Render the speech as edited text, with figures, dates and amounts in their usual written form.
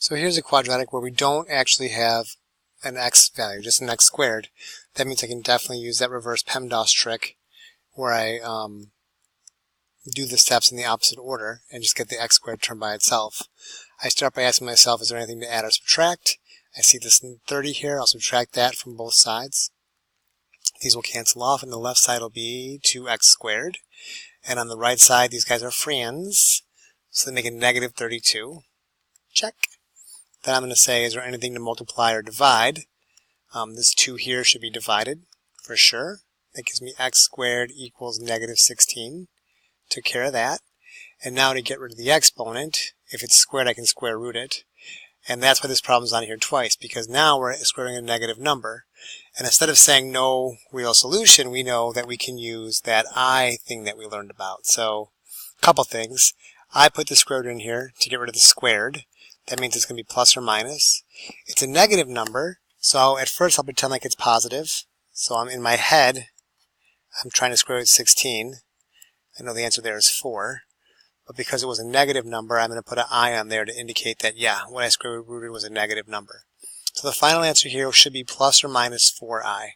So here's a quadratic where we don't actually have an x value, just an x squared. That means I can definitely use that reverse PEMDAS trick where I do the steps in the opposite order and just get the x squared term by itself. I start by asking myself, is there anything to add or subtract? I see this 30 here. I'll subtract that from both sides. These will cancel off, and the left side will be 2x squared. And on the right side, these guys are friends, so they make a negative 32. Check. Then I'm going to say, is there anything to multiply or divide? This 2 here should be divided, for sure. That gives me x squared equals negative 16. Took care of that. And now to get rid of the exponent, if it's squared, I can square root it. And that's why this problem's on here twice, because now we're squaring a negative number. And instead of saying no real solution, we know that we can use that I thing that we learned about. So, a couple things. I put the square root in here to get rid of the squared. That means it's going to be plus or minus. It's a negative number, so at first I'll pretend like it's positive. So I'm in my head, I'm trying to square root 16. I know the answer there is 4. But because it was a negative number, I'm going to put an I on there to indicate that, yeah, what I square rooted was a negative number. So the final answer here should be plus or minus 4i.